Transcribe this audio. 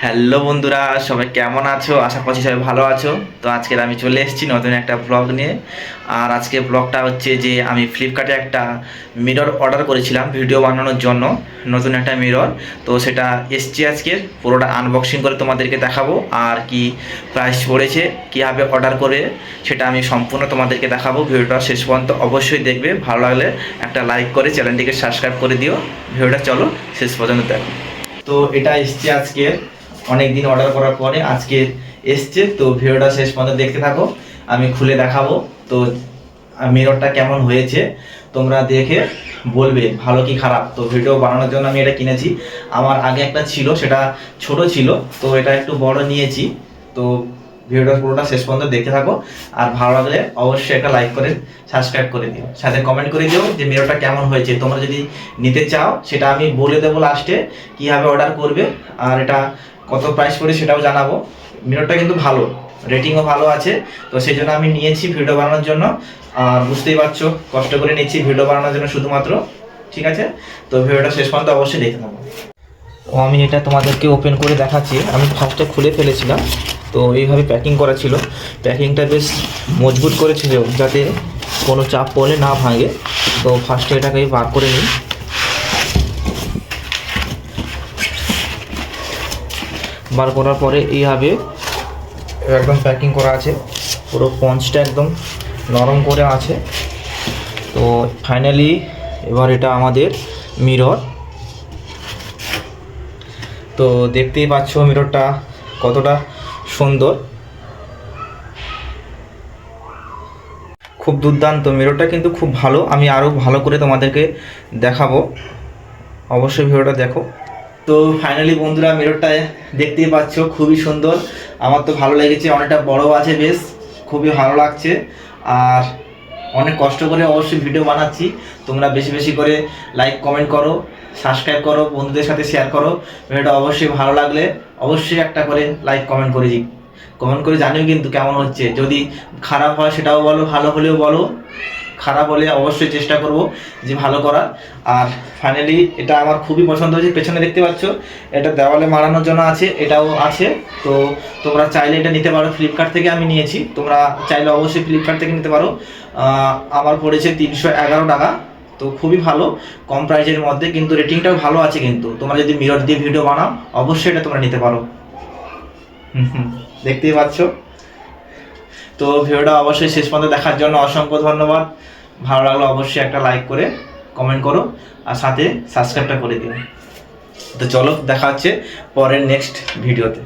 Hello বন্ধুরা, সবাই কেমন আছো? আশা করছি সবাই ভালো আছো। তো আজকের আমি চলে এসেছি নতুন একটা ব্লগ নিয়ে। আর আজকে ব্লগটা হচ্ছে যে আমি ফ্লিপকার্টে একটা মিরর অর্ডার করেছিলাম ভিডিও বানানোর জন্য, নতুন একটা মিরর। তো সেটা এসছে আজকে, পুরোটা আনবক্সিং করে তোমাদেরকে দেখাবো। আর কি প্রাইস পড়েছে, কীভাবে অর্ডার করে সেটা আমি সম্পূর্ণ তোমাদেরকে দেখাবো। ভিডিওটা শেষ পর্যন্ত অবশ্যই দেখবে। ভালো লাগলে একটা লাইক করে চ্যানেলটিকে সাবস্ক্রাইব করে দিও। ভিডিওটা চলো শেষ পর্যন্ত দেখো। তো এটা এসছে আজকে, অনেক দিন অর্ডার করার পরে আজকে এসছে। তো ভিডিওটা শেষ পর্যন্ত দেখতে থাকো, আমি খুলে দেখাবো। তো মিররটা কেমন হয়েছে তোমরা দেখে বলবে ভালো কি খারাপ। তো ভিডিও বানানোর জন্য আমি এটা কিনেছি। আমার আগে একটা ছিল, সেটা ছোট ছিল, তো এটা একটু বড় নিয়েছি। তো ভিডিওটা পুরোটা শেষ পর্যন্ত দেখতে থাকো। আর ভালো লাগলে অবশ্যই একটা লাইক করে সাবস্ক্রাইব করে দিও, সাথে কমেন্ট করে দিও যে মিররটা কেমন হয়েছে। তোমরা যদি নিতে চাও সেটা আমি বলে দেবো লাস্টে কীভাবে অর্ডার করবে, আর এটা কত প্রাইস পড়ে সেটাও জানাবো। মিররটা কিন্তু ভালো, রেটিংও ভালো আছে। তো সেই জন্য আমি নিয়েছি ভিডিও বানানোর জন্য। আর বুঝতেই পারছো কষ্ট করে নিচ্ছি ভিডিও বানানোর জন্য শুধুমাত্র। ঠিক আছে, তো ভিডিওটা শেষ পর্যন্ত অবশ্যই দেখতে থাকো। তো আমি এটা তোমাদেরকে ওপেন করে দেখাচ্ছি। আমি ফার্স্টে খুলে ফেলেছিলাম, তো এইভাবে প্যাকিং করা ছিল। প্যাকিংটা বেশ মজবুত করেছিল যাতে কোনো চাপ পড়লে না ভাঙে। তো ফার্স্টে এটাকে বার করে নিই। বার করার পরে এইভাবে একদম প্যাকিং করা আছে, পুরো স্পঞ্জটা একদম নরম করে আছে। তো ফাইনালি এবার এটা আমাদের মিরর। তো দেখতেই পাচ্ছ মিররটা কতটা সুন্দর, খুব দুর্দান্ত। মিররটা কিন্তু খুব ভালো, আমি আরও ভালো করে তোমাদেরকে দেখাবো, অবশ্যই ভিডিওটা দেখো। তো ফাইনালি বন্ধুরা মিররটা দেখতেই পাচ্ছ, খুবই সুন্দর। আমার তো ভালো লেগেছে, অনেকটা বড় আছে, বেশ খুবই ভালো লাগছে। আর অনেক কষ্ট করে অবশ্যই ভিডিও বানাচ্ছি। তোমরা বেশি বেশি করে লাইক কমেন্ট করো, সাবস্ক্রাইব করো, বন্ধুদের সাথে শেয়ার করো। ভিডিওটা অবশ্যই ভালো লাগলে অবশ্যই একটা করে লাইক কমেন্ট করে জানিও কিন্তু কেমন হচ্ছে। যদি খারাপ হয় সেটাও বলো, ভালো হলেও বলো। খারাপ হলে অবশ্যই চেষ্টা করব যে ভালো করার। আর ফাইনালি এটা আমার খুবই পছন্দ হয়েছে। পেছনে দেখতে পাচ্ছ এটা দেওয়ালে মারানোর জন্য আছে, এটাও আছে। তো তোমরা চাইলে এটা নিতে পারো, ফ্লিপকার্ট থেকে আমি নিয়েছি। তোমরা চাইলে অবশ্যই ফ্লিপকার্ট থেকে নিতে পারো। আমার পড়েছে 311 টাকা। তো খুবই ভালো, কম প্রাইসের মধ্যে, কিন্তু রেটিংটাও ভালো আছে। কিন্তু তোমরা যদি মিরর দিয়ে ভিডিও বানাও অবশ্যই এটা তোমরা নিতে পারো। দেখতেই পাচ্ছ। তো ভিডিওটা অবশ্যই শেষ পর্যন্ত দেখার জন্য অসংখ্য ধন্যবাদ। ভালো লাগলো অবশ্যই একটা লাইক করে কমেন্ট করো, আর সাথে সাবস্ক্রাইবটা করে দিও। তো চলো দেখা হচ্ছে পরের নেক্সট ভিডিওতে।